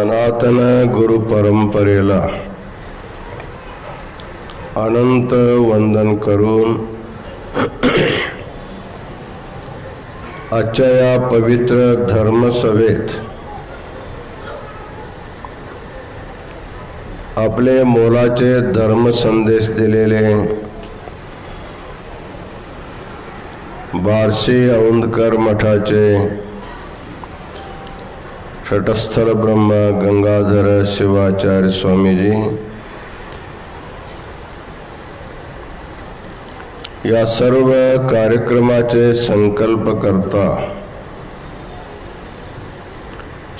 सनातन गुरु परंपरेला अनंत वंदन करून आजच्या या पवित्र धर्मसभेत आपले मोलाचे धर्मसंदेश दिलेले बार्शी औंधकर मठाचे षटस्थल ब्रह्म गंगाधर शिवाचार्य स्वामीजी या सर्व कार्यक्रमाचे संकल्पकर्ता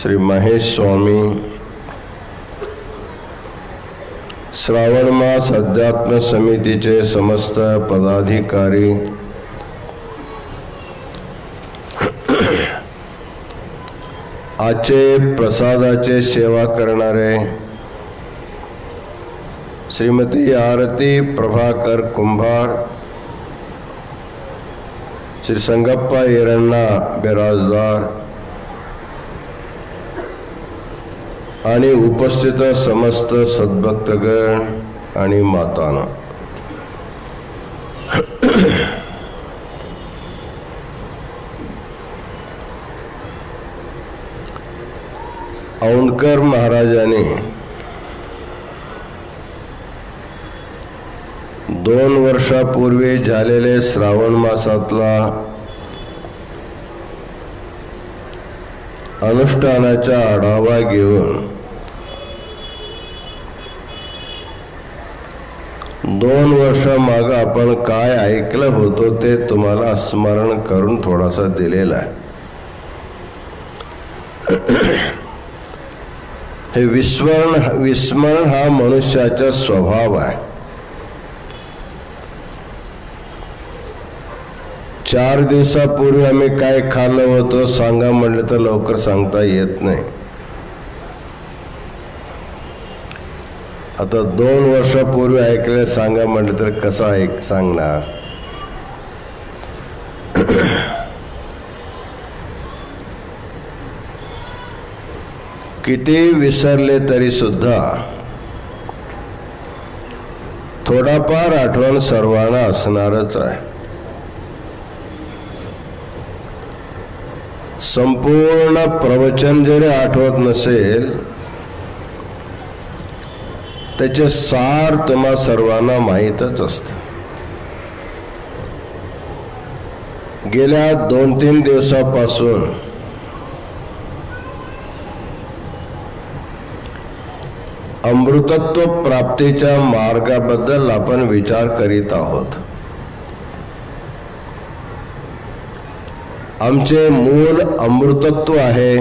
श्री महेश स्वामी, श्रावण मास अध्यात्म समितीचे समस्त पदाधिकारी, आजचे प्रसादाचे सेवा करणारे श्रीमती आरती प्रभाकर कुंभार, श्री संगप्पा येरण्णा बिराजदार आणि उपस्थित समस्त सद्भक्तगण आणि मातांनो, औंधकर महाराजांनी 2 वर्षापूर्वी झालेले श्रावण मासातला अनुष्ठानाचा आढावा घेऊन 2 वर्ष मागे आपण काय ऐकलं होतं ते तुम्हाला स्मरण करून थोडासा दिलेला आहे. हे विस्मरण हा मनुष्याचा स्वभाव आहे. 4 दिवसापूर्वी आम्ही काय खाल्लं होतं सांगा म्हटलं तर लवकर सांगता येत नाही. आता 2 वर्षापूर्वी ऐकलं सांगा म्हटलं तर कसं सांगणार. किती विसरले तरी सुद्धा थोडाफार आठवण सर्वांना असणारच आहे. संपूर्ण प्रवचन जरी आठवत नसेल त्याचे सार तुम्हा सर्वांना माहीतच असतं. गेल्या 2-3 दिवसापासून अमृतत्व प्राप्तीच्या मार्गाबद्दल आपण विचार करीत आहोत. आमचे मूल अमृतत्व आहे.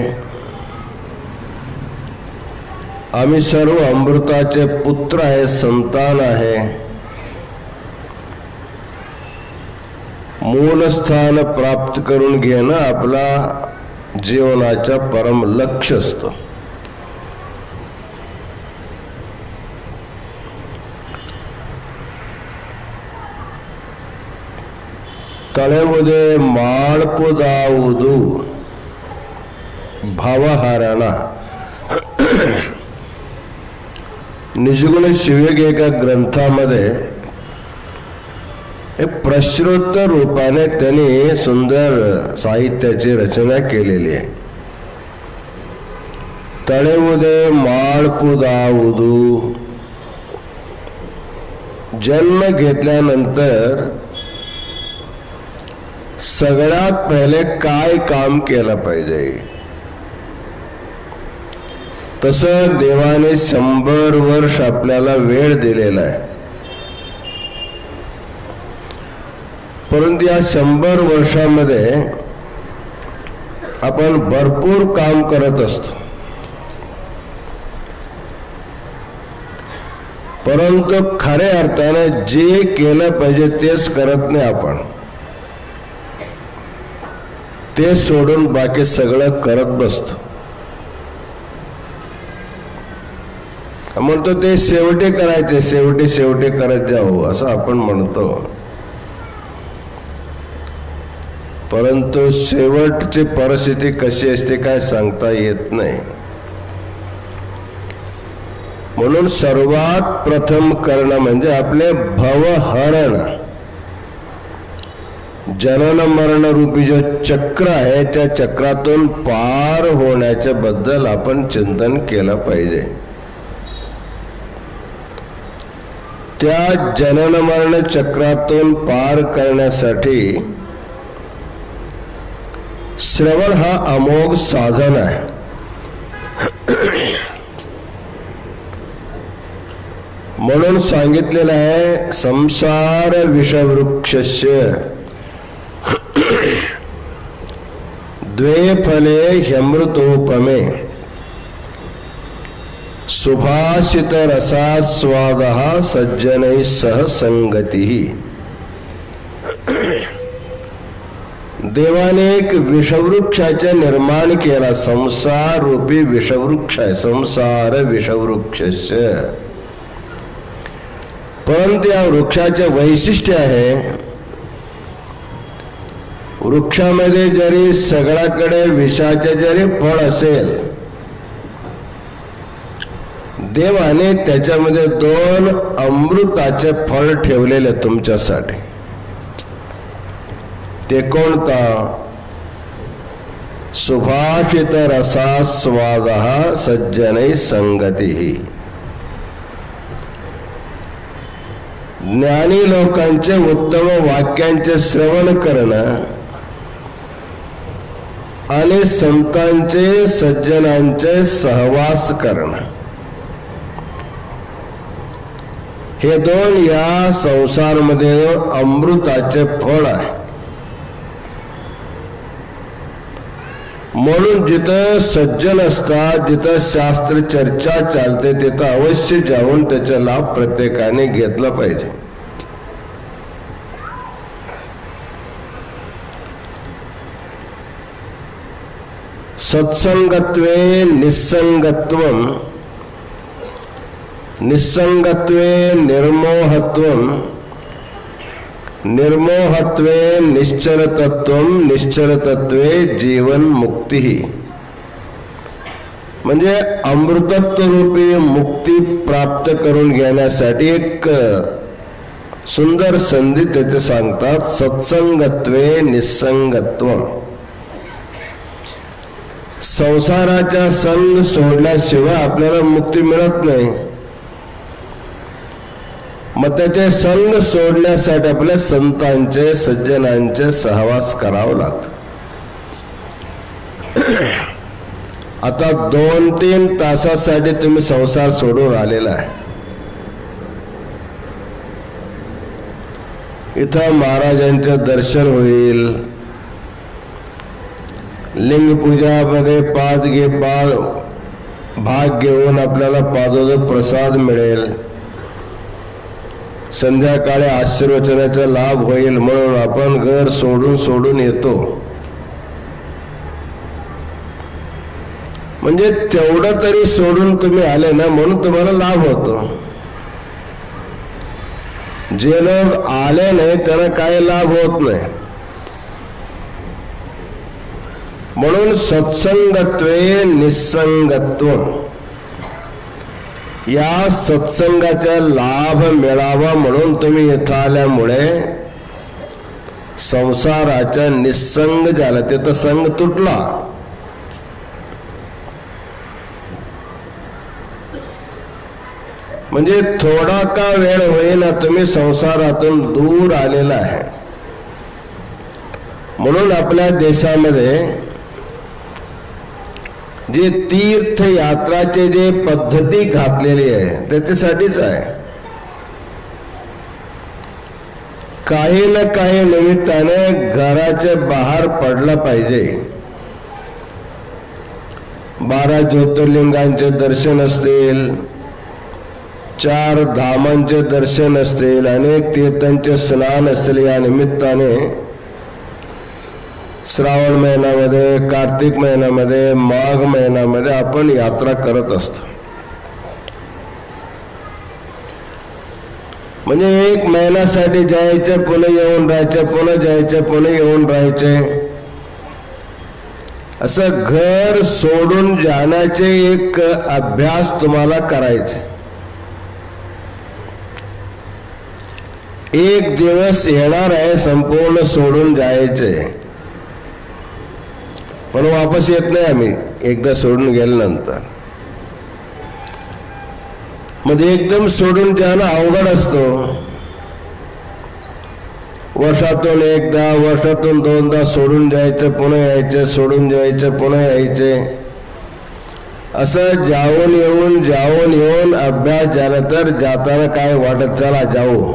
आम्ही सर्व अमृताचे पुत्र आहे, संतान आहे. मूलस्थान प्राप्त करून घेणं आपला जीवनाचा परम लक्ष्य असतं. ತಳೆವುದೇ ಮಾಡ್ಪುದಾವುದು भावहारणा. निजगुण शिवयोग ग्रंथामध्ये एक प्रश्नोत्तर रूपाने त्यांनी सुंदर साहित्याची रचना केलेली आहे. तळेವುದೇ ಮಾಡ್ಪುದಾವುದು, जन्म घेतल्यानंतर सगळ्यात पहिले काय काम केलं पाहिजे. तसं देवाने 100 वर्ष आपल्याला वेळ दिलेला आहे. परंतु या 100 वर्षामध्ये आपण भरपूर काम करत असतो. परंतु खऱ्या अर्थाने जे केलं पाहिजे तेच करत नाही. आपण ते सोडून बाकी सगळं करत बसतो. म्हणतो ते शेवटी करायचे, शेवटी करत जाऊ असं आपण म्हणतो. परंतु शेवटची परिस्थिती कशी असते काय सांगता येत नाही. म्हणून सर्वात प्रथम करणं म्हणजे आपले भवहरण, जनन मरण रूपी जो चक्र आहे त्या चक्रातून पार होण्याच्या बद्दल आपण चिंतन केलं पाहिजे. त्या जनन मरण चक्रातून पार करण्यासाठी श्रवण हा अमोघ साधन आहे. म्हणून सांगितलेलं आहे संसार विषवृक्षस्य द्वे फले ह्यमृतोपमे सुभाषित रसास्वादः सज्जनैः सह संगतिः. देवाने एक विषवृक्षाचे निर्माण केला. संसार रूपी विषवृक्ष आहे, संसार विषवृक्षस्य. परंतु या वृक्षाचे वैशिष्ट्य आहे, वृक्षामध्ये जरी सगळ्याकडे विषाचे जरी फळ असेल, देवाने त्याच्यामध्ये 2 अमृताचे फळ ठेवलेले तुमच्यासाठी. ते कोणता? सुभाषित रसास्वादः सज्जनैः संगतिः. ज्ञानी लोकांचे उत्तम वाक्यांचे श्रवण करणं आणि संतांचे सज्जनांचे सहवास करणं, हे 2 या संसारामध्ये अमृताचे फळ आहे. म्हणून जिथं सज्जन असतात, जिथं शास्त्र चर्चा चालते, तिथं अवश्य जाऊन त्याचा लाभ प्रत्येकाने घेतला पाहिजे. सत्संगत्वे निस्संगत्वम, निस्संगत्वे निर्मोहत्वम, निर्मोहत्वे निश्चलतत्वम, निश्चलतत्वे जीवन मुक्ती. म्हणजे अमृतत्व रूपी मुक्ती प्राप्त करून घेण्यासाठी एक सुंदर संधी त्याचे सांगतात. सत्संगत्वे निस्संगत्वम. संसाराचा संग सोडल्याशिवाय आपल्याला मुक्ती मिळत नाही. मग त्याचे संग सोडण्यासाठी आपल्या संतांचे सज्जनांचे सहवास करावं लागतं. आता 2-3 तासासाठी तुम्ही संसार सोडून आलेला आहे. इथं महाराजांचे दर्शन होईल, लिंग पूजामध्ये भाग घेऊन आपल्याला पादोदक प्रसाद मिळेल, संध्याकाळी आशीर्वचनाचा लाभ होईल, म्हणून आपण घर सोडून येतो. म्हणजे तेवढं तरी सोडून तुम्ही आले ना, म्हणून तुम्हाला लाभ होतो. जे लोक आले नाही त्यांना काही लाभ होत नाही. म्हणून सत्संगत्वे निस्संगत्व, या सत्संगाचा लाभ मिळावा म्हणून तुम्ही इथं आल्यामुळे संसाराचा निस्संग झाला, तिथं संग तुटला. म्हणजे थोडा का वेळ होईना तुम्ही संसारातून दूर आलेला आहे. म्हणून आपल्या देशामध्ये जे तीर्थयात्राचे जे पद्धती घातलेली आहे त्याच्यासाठीच आहे. काही ना काही निमित्ताने घराच्या बाहेर पडला पाहिजे. 12 ज्योतिर्लिंगांचे दर्शन असतील, 4 धामांचे दर्शन असतील, अनेक तीर्थांचे स्नान असतील. या निमित्ताने श्रावण महिन्यामध्ये, कार्तिक महिन्यामध्ये, माघ महिन्यामध्ये आपण यात्रा करत असतो. म्हणजे 1 महिन्यासाठी जायचे, पुन्हा येऊन राहायचे, पुन्हा जायचे, पुन्हा येऊन राहायचे. असं घर सोडून जाण्याचे एक अभ्यास तुम्हाला करायचे. एक दिवस येणार आहे संपूर्ण सोडून जायचे, पण वापस येत नाही आम्ही एकदा सोडून गेल्यानंतर. म्हणजे एकदम सोडून जाणं अवघड असतो. वर्षातून एकदा, वर्षातून दोनदा सोडून जायचं, पुन्हा यायचं, सोडून जायचं, पुन्हा यायचे. असं जाऊन येऊन अभ्यास झाला तर जाताना काय वाटत, चला जाऊ.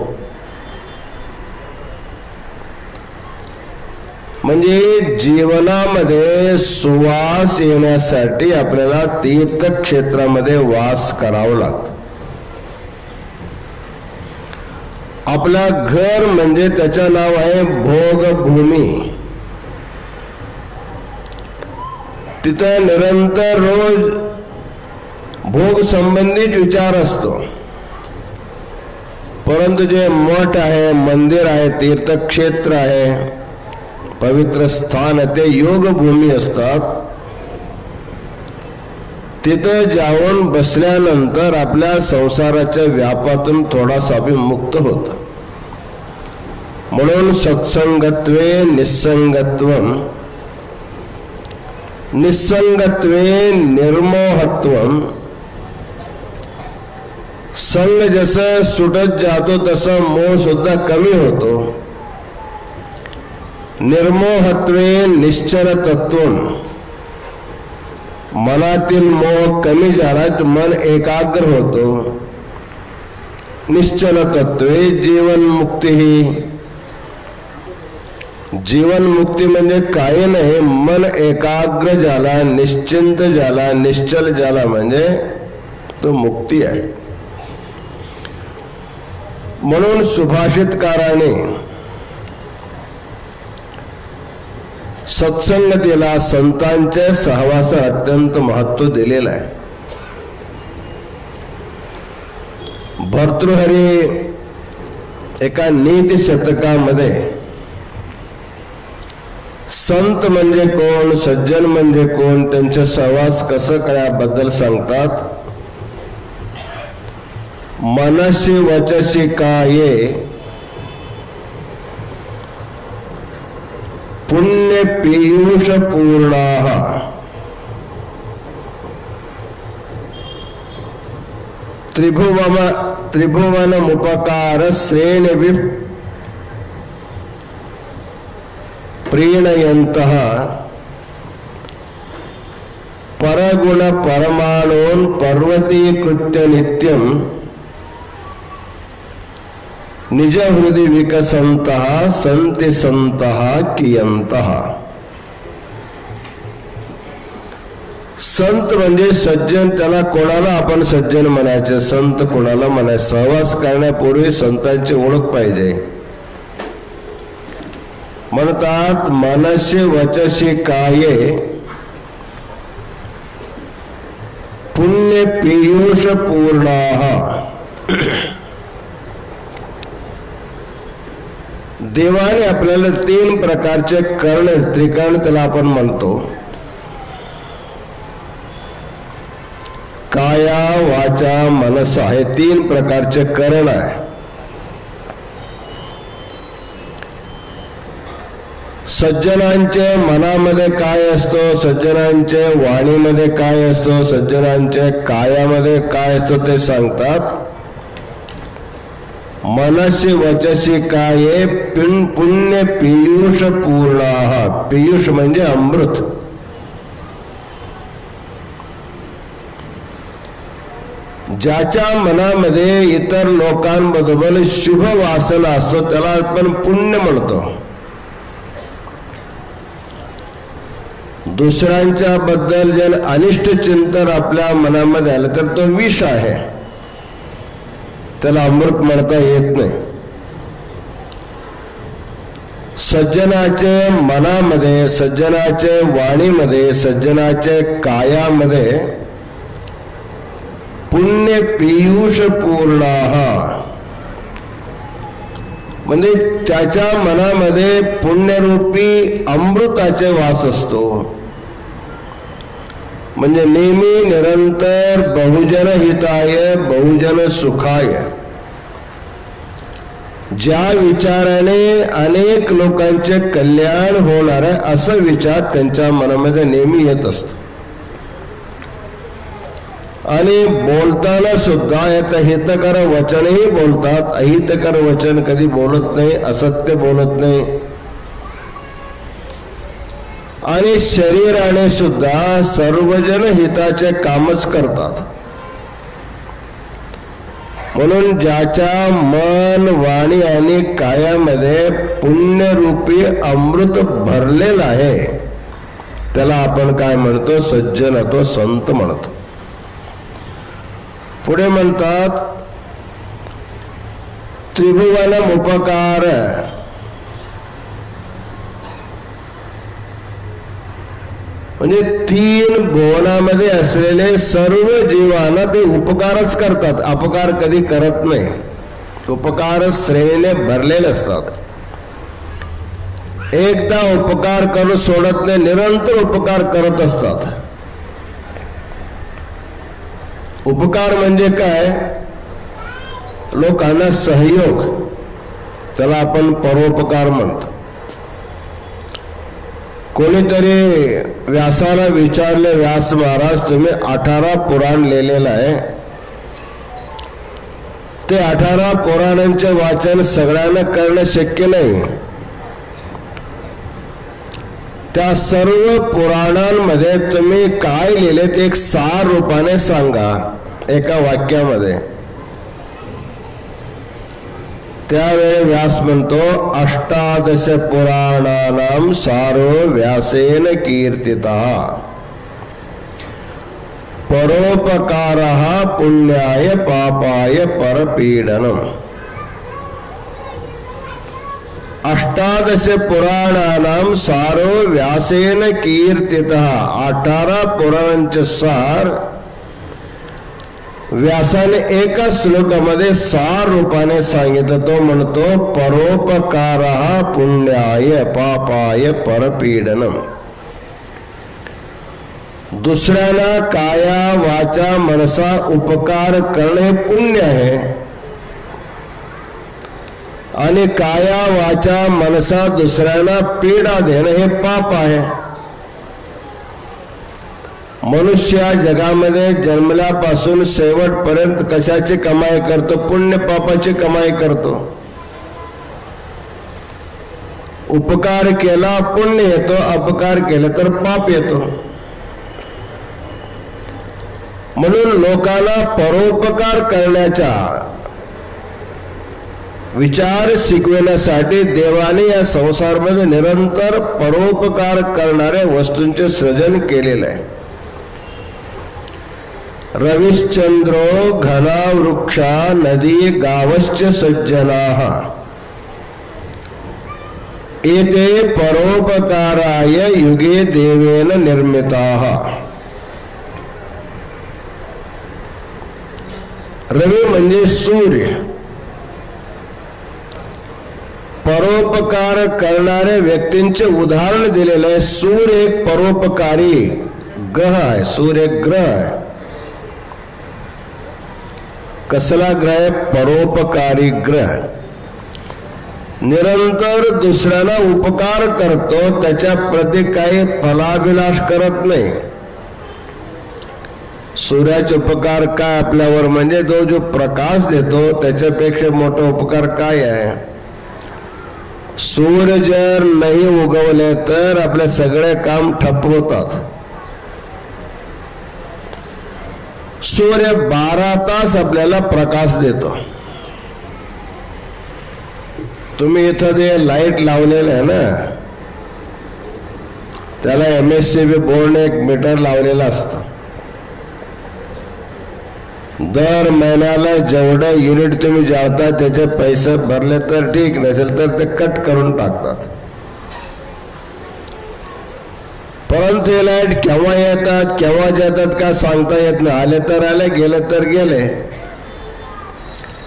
म्हणजे जीवनामध्ये सुवास येण्यासाठी आपल्याला तीर्थक्षेत्रामध्ये वास करावा लागतो. आपला घर म्हणजे त्याचं नाव आहे भोगभूमी. तिथं निरंतर रोज भोग संबंधित विचार असतो. परंतु जे मठ आहे, मंदिर आहे, तीर्थक्षेत्र आहे, पवित्र स्थान, ते योगभूमी असतात. तिथं जाऊन बसल्यानंतर आपल्या संसाराच्या व्यापातून थोडासा मुक्त होत. म्हणून सत्संगत्वे निस्संगत्वम, निस्संगत्वे निर्मोहत्वम. संग जसं सुटत जातो तसं मोह सुद्धा कमी होतो. निर्मोहत्वे निश्चल तत्वम, मनातील मोह कमी झाला तर मन एकाग्र होतो. निश्चल तत्वे जीवन मुक्ती. ही जीवन मुक्ती म्हणजे काही नाही, मन एकाग्र झाला, निश्चिंत झाला, निश्चल झाला म्हणजे तो मुक्ती आहे. म्हणून सुभाषितकाराने सत्संगतीला, संतांच्या सहवासाला अत्यंत महत्व दिलेलं आहे. भर्तृहरी एका नीती शतकामध्ये संत म्हणजे कोण, सज्जन म्हणजे कोण, त्यांचे सहवास कसं कराबद्दल सांगतात. मनसी वचसी काये पुण्य पीयूष पूर्णाः. त्रिभुवनमुपकार श्रेणी प्रीणयन्तः परगुण परमाणून् पर्वतीकृत्य नित्यं निज हृदय विकसंतः संति संतः कियंतः. संत म्हणजे सज्जन. त्याला कोणाला आपण सज्जन म्हणायचे, संत कोणाला म्हणायचे. सहवास करण्यापूर्वी संतांची ओळख पाहिजे. म्हणतात मनसी वचसी काये पुण्य पीयूष पूर्णाः. देवाने आपल्याला 3 प्रकारचे कर्ण, त्रिकर्ण त्याला आपण म्हणतो. काया, वाचा, मनस हे 3 प्रकारचे कर्ण आहे. सज्जनांचे मनामध्ये काय असतो, सज्जनांचे वाणीमध्ये काय असतो, सज्जनांचे कायामध्ये काय असतो ते सांगतात. मनसी वचसी काये पुण्य पीयूष पूर्णाः. पीयूष म्हणजे अमृत. ज्याच्या मनामध्ये इतर लोकांबरोबर शुभ वासना असतो त्याला आपण पुण्य म्हणतो. दुसऱ्यांच्या बद्दल जर अनिष्ट चिंतन आपल्या मनामध्ये आलं तर तो विष आहे, त्याला अमृत म्हणता येत नाही. सज्जनाचे मनामध्ये, सज्जनाचे वाणीमध्ये, सज्जनाचे कायामध्ये पुण्य पीयूष पूर्णाः म्हणजे त्याच्या मनामध्ये पुण्यरूपी अमृताचे वास असतो. म्हणजे नेहमी निरंतर बहुजन हिताय बहुजन सुखाय, ज्या विचाराने अनेक लोकांचे कल्याण होणार आहे असा विचार त्यांच्या मनामध्ये नेहमी येत असतो. आणि बोलताना सुद्धा आता हितकर वचनही बोलतात, अहितकर वचन कधी बोलत नाही, असत्य बोलत नाही. आणि शरीराने सुद्धा सर्वजन हिताचे कामच करतात. म्हणून ज्याच्या मन, वाणी आणि कायामध्ये पुण्यरूपी अमृत भरलेलं आहे त्याला आपण काय म्हणतो? सज्जन तो संत म्हणतो. पुढे म्हणतात त्रिभुवनम उपकार, म्हणजे 3 भुवनामध्ये असलेले सर्व जीवांना ते उपकारच करतात, अपकार कधी करत नाही. उपकार श्रेणीने भरलेले असतात. एकदा उपकार करून सोडत नाही, निरंतर उपकार करत असतात. उपकार म्हणजे काय? लोकांना सहयोग, त्याला आपण परोपकार म्हणतो. कोणीतरी व्यासाला विचारले, व्यास महाराज तुम्ही 18 पुराण लिहिलेलं आहे, ते 18 पुराणांचे वाचन सगळ्यांना करणं शक्य नाही. त्या सर्व पुराणांमध्ये तुम्ही काय लिहिले ते एक सार रूपाने सांगा एका वाक्यामध्ये. त्यावेळी व्यास म्हणतो 18 पुराणानां सारो व्यासेन कीर्तितः परोपकारः पुण्याय पापाय परपीडनम्. 18 पुराणानां सारो व्यासेन कीर्तितः, 18 पुराणांचे सार व्यासाने एका श्लोकामध्ये सार रूपाने सांगितलं. तो म्हणतो परोपकारः पुण्याय पापाय परपीडनम्. दुसऱ्याला काया वाचा मनसा उपकार करणे पुण्य आहे, आणि काया वाचा मनसा दुसऱ्यांना पीडा देणं हे पाप आहे. मनुष्य जगामध्ये जन्मल्यापासून शेवटपर्यंत कशाची कमाई करतो? पुण्य पापाची कमाई करतो. उपकार केला पुण्य येतो, अपकार केला तर पाप येतो. म्हणून लोकांना परोपकार करण्याचा विचार शिकविण्यासाठी देवाने या संसारामध्ये निरंतर परोपकार करणाऱ्या वस्तूंचे सृजन केलेलं आहे. रविश्चंद्रो घना वृक्षा नदी गावश्च सज्जनाः एते परोपकाराय युगे देवेन निर्मिताः. रवी म्हणजे सूर्य. परोपकार करणाऱ्या व्यक्तींचे उदाहरण दिलेले आहे. सूर्य एक परोपकारी ग्रह आहे. सूर्य एक ग्रह आहे. कसला ग्रह? परोपकारी ग्रह. निरंतर दुसऱ्याला उपकार करतो, त्याच्या प्रति काही फलाभिलाष करत नाही. सूर्याचे उपकार काय आपल्यावर? म्हणजे जो प्रकाश देतो त्याच्यापेक्षा मोठा उपकार काय आहे? सूर्य जर नाही उगवले तर आपले सगळे काम ठप्प होतात. सूर्य 12 तास आपल्याला प्रकाश देतो. तुम्ही इथं जे लाईट लावलेलं आहे ना, त्याला MSCB बोर्डने एक मीटर लावलेलं असतं. दर महिन्याला जेवढं युनिट तुम्ही जाळता त्याचे पैसे भरले तर ठीक, नसेल तर ते कट करून टाकतात. परंतु हे लाईट केव्हा येतात केव्हा जातात का सांगता येत नाही. आले तर आले, गेले तर गेले,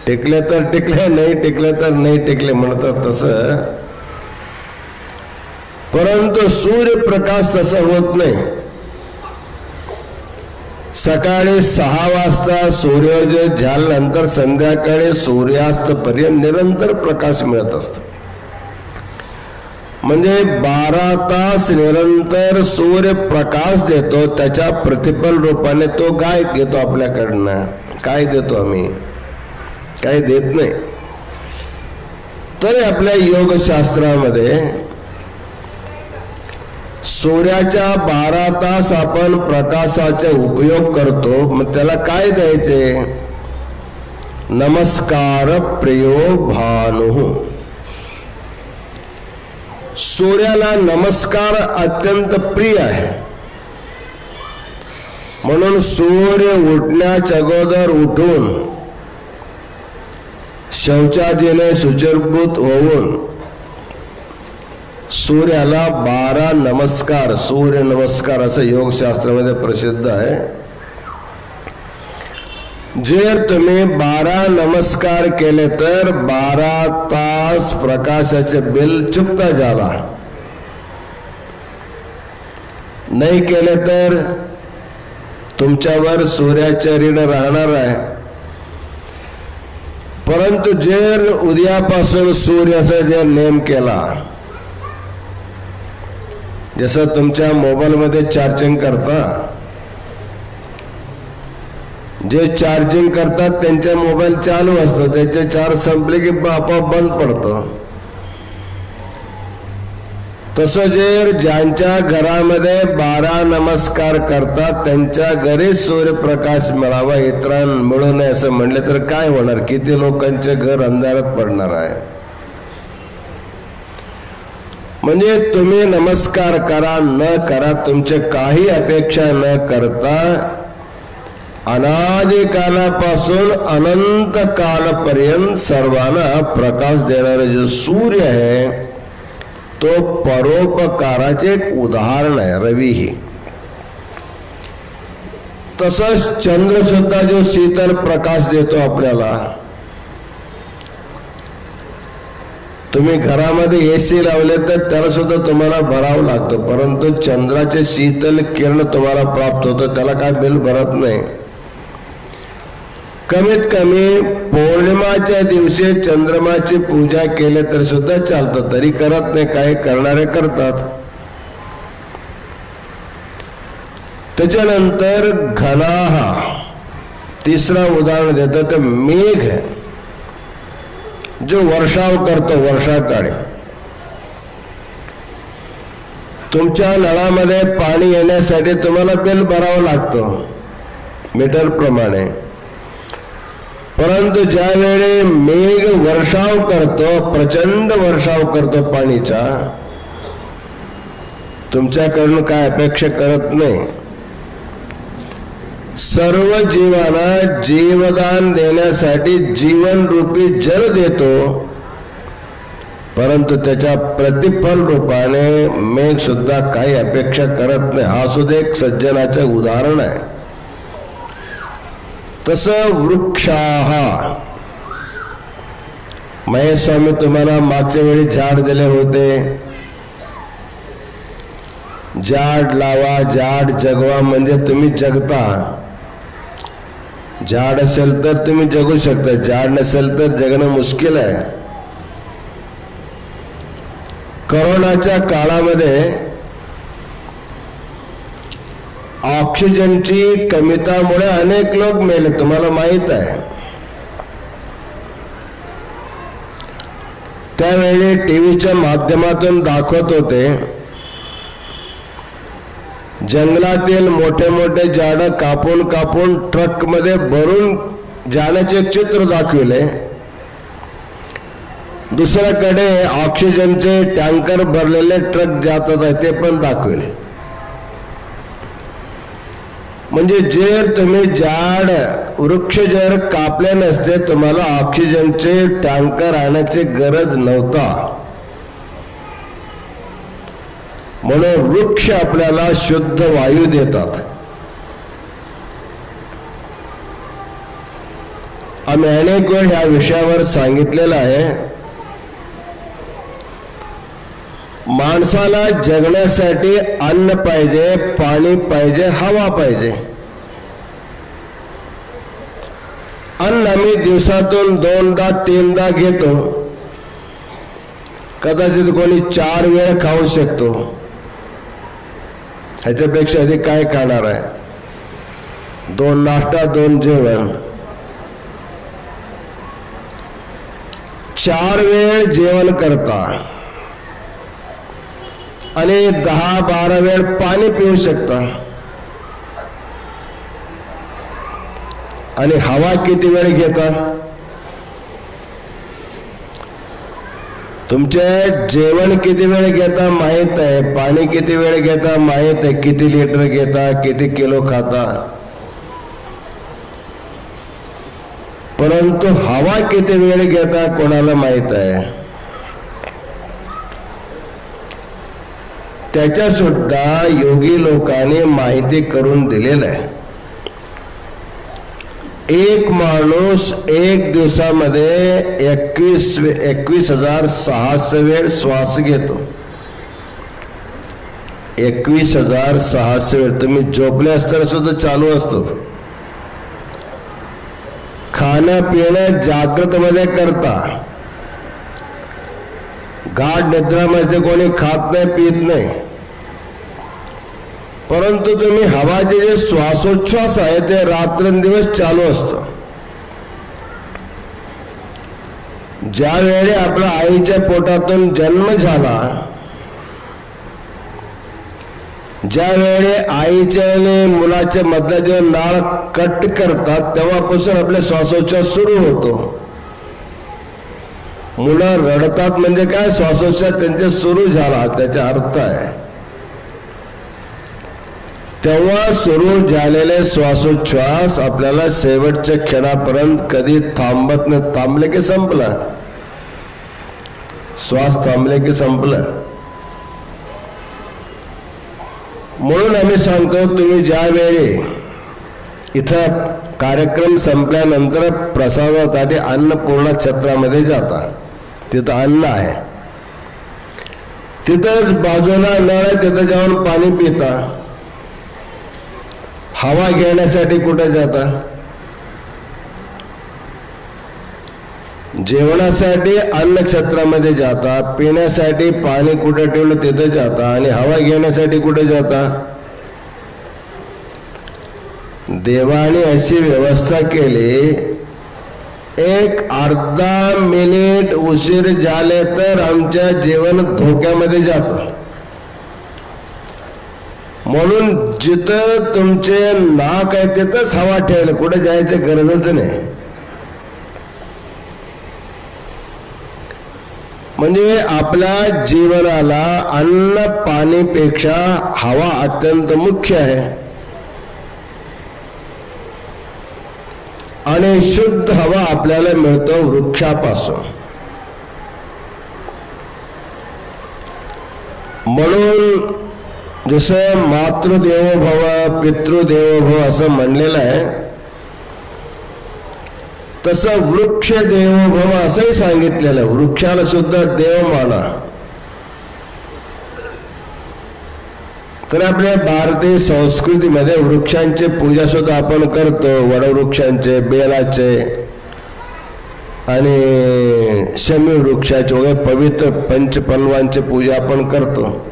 टिकले तर टिकले, नाही टिकले तर नाही टिकले म्हणतात तसं. परंतु सूर्यप्रकाश तसा होत नाही. सकाळी 6 वाजता सूर्योदय झाल्यानंतर संध्याकाळी सूर्यास्त पर्यंत निरंतर प्रकाश मिळत असतो. म्हणजे 12 तास निरंतर सूर्य प्रकाश देतो. त्याच्या प्रतिफल रूपाने तो काय घेतो आपल्याकडनं? काय देतो आम्ही? काही देत नाही. तरी आपल्या योगशास्त्रामध्ये सूर्याच्या 12 तास आपण प्रकाशाचा उपयोग करतो. मग त्याला काय द्यायचे? नमस्कार प्रियो भानु. सूर्याला नमस्कार अत्यंत प्रिय आहे. म्हणून सूर्य उठण्याच्या अगोदर उठून शौचादीने शुचिर्भूत होऊन सूर्याला 12 नमस्कार, सूर्य नमस्कार असं योगशास्त्रामध्ये प्रसिद्ध आहे. जर तुम्ही 12 नमस्कार केले तर 12 तास प्रकाशाचे बिल चुकता झाला. नाही केले तर तुमच्यावर सूर्याचे ऋण राहणार आहे. परंतु जर उद्यापासून सूर्याचा जर नेम केला, जसं तुमच्या मोबाईलमध्ये चार्जिंग करता, जे चार्जिंग करतात त्यांचा मोबाईल चालू असतो, त्याचे चार्ज संपले की आपोआप बंद पडतो. तसं जर ज्यांच्या घरामध्ये 12 नमस्कार करतात त्यांच्या घरी सूर्यप्रकाश मिळावा, इतरांना मिळू नये असं म्हणले तर काय होणार? किती लोकांचे घर अंधारात पडणार आहे. म्हणजे तुम्ही नमस्कार करा न करा, तुमचे काही अपेक्षा न करता अनादि कालापासून अनंत कालपर्यंत सर्वांना प्रकाश देणारे जो सूर्य आहे तो परोपकाराचे एक उदाहरण आहे. रवी ही तसंच चंद्र सुद्धा जो शीतल प्रकाश देतो आपल्याला. तुम्ही घरामध्ये एसी लावले तर त्याला सुद्धा तुम्हाला भरावं लागतो, परंतु चंद्राचे शीतल किरण तुम्हाला प्राप्त होतं, त्याला काय बिल भरत नाही. कमीत कमी पौर्णिमाच्या दिवशी चंद्रमाची पूजा केले तर सुद्धा चालतं, तरी करत नाही, काही करणारे करतात. त्याच्यानंतर घनाहा तिसरा उदाहरण देतात. तर मेघ जो वर्षाव करतो वर्षाकाळी, तुमच्या नळामध्ये पाणी येण्यासाठी तुम्हाला बिल भरावं लागतं मीटर प्रमाणे. परंतु ज्यावेळी मेघ वर्षाव करतो, प्रचंड वर्षाव करतो पाणीचा, तुमच्याकडून काय अपेक्षा करत नाही. सर्व जीवांना जीवदान देण्यासाठी जीवन रूपी जल देतो, परंतु त्याच्या प्रतिफल रूपाने मेघ सुद्धा काही अपेक्षा करत नाही. हा सुद्धा एक सज्जनाचे उदाहरण आहे. तसं वृक्षाहा, महेश स्वामी तुम्हाला मागच्या वेळी झाड दिले होते. झाड लावा, झाड जगवा, म्हणजे तुम्ही जगता. झाड असेल तर तुम्ही जगू शकता, झाड नसेल तर जगणं मुश्किल आहे. कोरोनाच्या काळामध्ये ऑक्सिजनची कमतरतेमुळे अनेक लोक मेले, तुम्हाला माहित आहे. त्यावेळी टीव्हीच्या माध्यमातून दाखवत होते, जंगलातील मोठे मोठे झाडं कापून कापून ट्रक मध्ये भरून जाण्याचे चित्र दाखविले. दुसऱ्याकडे ऑक्सिजनचे टँकर भरलेले ट्रक जातात आहे ते पण दाखविले. म्हणजे जर तुम्ही झाड वृक्ष जर कापले नसते, तुम्हाला ऑक्सिजनचे टँकर आणण्याची गरज नव्हता. म्हणून वृक्ष आपल्याला शुद्ध वायू देतात. आम्ही अनेक वेळ ह्या विषयावर सांगितलेलं आहे. माणसाला जगण्यासाठी अन्न पाहिजे, पाणी पाहिजे, हवा पाहिजे. आम्ही दिवसातून 2दा 3दा घेतो, कदाचित कोणी 4 वेळ खाऊ शकतो, ह्याच्यापेक्षा अधिक काय खाणार आहे? 2 नाश्ता 2 जेवण, 4 वेळ जेवण करता आणि 10-12 वेळ पाणी पिऊ शकता. आणि हवा किती वेळ घेता? तुमचे जेवण किती वेळ घेता माहित आहे, पाणी किती वेळ घेता माहित आहे, किती लिटर घेता, किती किलो खाता, परंतु हवा किती वेळ घेता कोणाला माहित आहे? त्याच्या सुद्धा योगी लोकांनी माहिती करून दिलेलं आहे. एक माणूस 1 दिवसामध्ये 21,600 वेळ श्वास घेतो. 21,600 वेळ. तुम्ही झोपले असताना सुद्धा चालू असतो. खाणं पिणं जागृत मध्ये करता, गाढ निद्रामध्ये कोणी खात नाही पीत नाही, परंतु तुम्ही हवाचे जे श्वासोच्छ्वास आहे ते रात्रंदिवस चालू असतो. ज्यावेळी आपल्या आईच्या पोटातून जन्म झाला, ज्यावेळी आईच्या आणि मुलाच्या मधला जे नाळ कट करतात तेव्हापासून आपले श्वासोच्छ्वास सुरू होतो. मुलं रडतात म्हणजे काय? श्वासोच्छ्वास त्यांचे सुरू झाला, त्याचा अर्थ आहे. तेव्हा सुरू झालेले श्वासोच्छ्वास आपल्याला शेवटच्या क्षणापर्यंत कधी थांबत नाही. थांबले की संपला, श्वास थांबले की संपलं. म्हणून आम्ही सांगतो, तुम्ही ज्या वेळी इथं कार्यक्रम संपल्यानंतर प्रसादासाठी अन्नपूर्णा छत्रामध्ये जाता, तिथं अन्न आहे, तिथंच बाजूला नळ आहे, तिथं जाऊन पाणी पिता. हवा घेण्यासाठी कुठे जाता? जेवणासाठी अन्न छत्रामध्ये जाता, पिण्यासाठी पाणी कुठे ठेवलं तिथे जाता, आणि हवा घेण्यासाठी कुठे जाता? देवाने अशी व्यवस्था केली, 1 अर्धा मिनिट उशीर झाले तर आमच्या जीवन धोक्यामध्ये जातं. म्हणून जिथं तुमचे नाक आहे तिथंच हवा ठेवलं, कुठे जायची गरजच नाही. म्हणजे आपल्या जीवनाला अन्न पाणीपेक्षा हवा अत्यंत मुख्य आहे. आणि शुद्ध हवा आपल्याला मिळतो वृक्षापासून. म्हणून जसं मातृदेवो भव पितृदेवो भव असं म्हणलेलं आहे, तसं वृक्ष देवो भव असंही सांगितलेलं आहे. वृक्षाला सुद्धा देव माना. तर आपल्या भारतीय संस्कृतीमध्ये वृक्षांची पूजा सुद्धा आपण करतो. वडवृक्षांचे, बेलाचे आणि शमी वृक्षाचे वगैरे पवित्र पंचपल्वांची पूजा आपण करतो.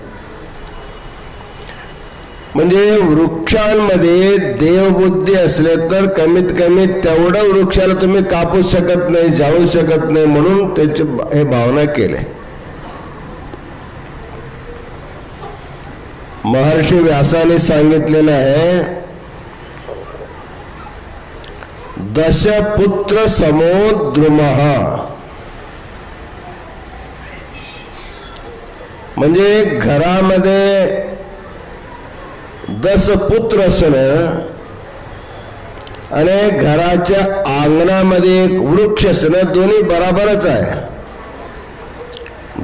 म्हणजे वृक्षांमध्ये देवबुद्धी असले तर कमीत कमी तेवढं वृक्षाला तुम्ही कापू शकत नाही, जाळू शकत नाही, म्हणून त्याची हे भावना केली. महर्षी व्यासाने सांगितलेलं आहे, दशपुत्र समो द्रुमः. म्हणजे घरामध्ये 10 पुत्र असणं आणि घराच्या अंगणामध्ये 1 वृक्ष असणं दोन्ही बराबरच आहे.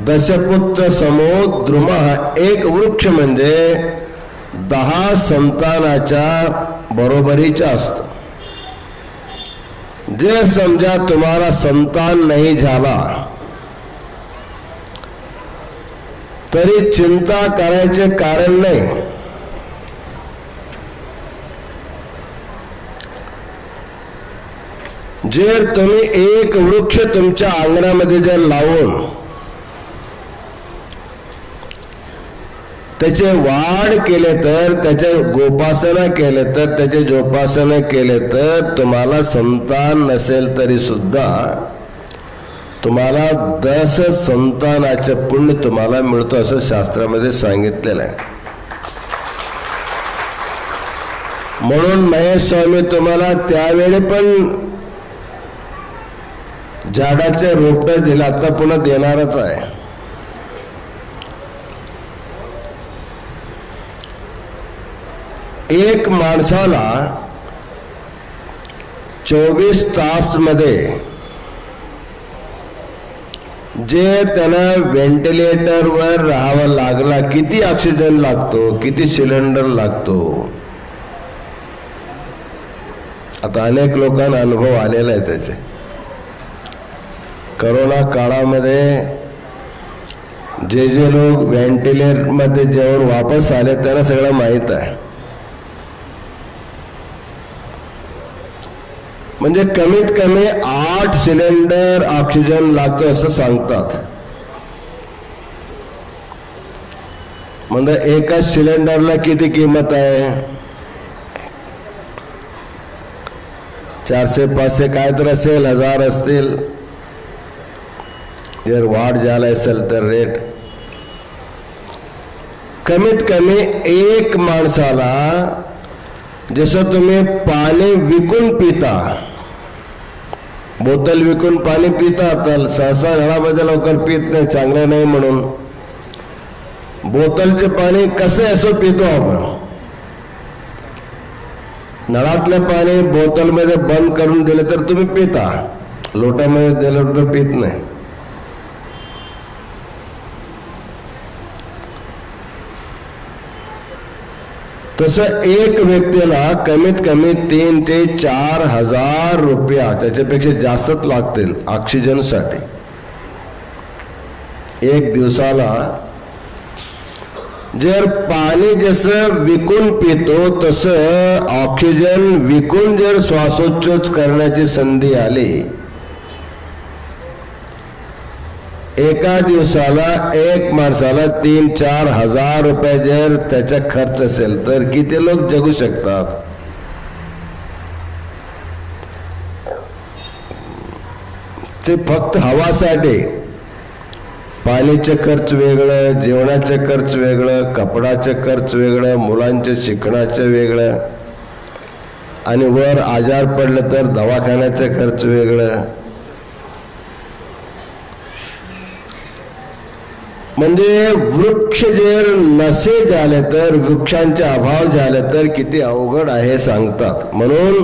दशपुत्र समो द्रुमः, 1 वृक्ष म्हणजे 10 संतानाच्या बरोबरीचं असतं. जे समजा तुम्हाला संतान नाही झाला तरी चिंता करायचे कारण नाही. जर तुम्ही एक वृक्ष तुमच्या अंगणामध्ये जर लावून त्याचे वाढ केले तर, त्याचे गोपासना केले तर, त्याचे जोपासना केले तर तुम्हाला संतान नसेल तरी सुद्धा तुम्हाला 10 संतानाचे पुण्य तुम्हाला मिळतो असं शास्त्रामध्ये सांगितलेलं आहे. म्हणून महेश स्वामी तुम्हाला त्यावेळी पण झाडाचे रोपटे दिले, आता पुन्हा देणारच आहे. एक माणसाला 24 तास मध्ये जे त्यांना व्हेंटिलेटरवर राहावं लागला, किती ऑक्सिजन लागतो, किती सिलेंडर लागतो. आता अनेक लोकांना अनुभव आलेला आहे त्याचे. कोरोना काळामध्ये जे लोक व्हेंटिलेटर मध्ये जेवण वापस आले त्यांना सगळं माहित आहे. म्हणजे कमीत कमी 8 सिलेंडर ऑक्सिजन लागतो असं सांगतात. म्हणजे एका सिलेंडरला किती किंमत आहे? 400-500 काय तर असेल, 1000 असतील. जर वाढ झाला असेल तर रेट कमीत कमी एक माणसाला, जसं तुम्ही पाणी विकून पिता, बोतल विकून पाणी पिता, तर सहसा नळामध्ये लवकर पित नाही, चांगलं नाही म्हणून. बोतलचे पाणी कसे असो पितो आपण. नळातलं पाणी बोतलमध्ये बंद करून दिले तर तुम्ही पिता, लोटामध्ये दिलं तर पित नाही. तसं एक व्यक्तीला कमीत कमी 3 ते 4 हजार रुपया, त्याच्यापेक्षा जास्तच लागतील ऑक्सिजनसाठी. एक दिवसाला जर पाणी जसं विकून पितो तसं ऑक्सिजन विकून जर श्वासोच्छ्वास करण्याची संधी आली, एका दिवसाला एक माणसाला 3-4 हजार रुपये जर त्याचा खर्च असेल तर किती लोक जगू शकतात. ते फक्त हवासाठी. पाणीचे खर्च वेगळं, जेवणाचे खर्च वेगळं, कपडाचे खर्च वेगळं, मुलांचे शिक्षणाचे वेगळं, आणि वर आजार पडलं तर दवाखान्याचे खर्च वेगळं. म्हणजे वृक्ष जर नसे झाले तर, वृक्षांचे अभाव झाले तर किती अवघड आहे सांगतात. म्हणून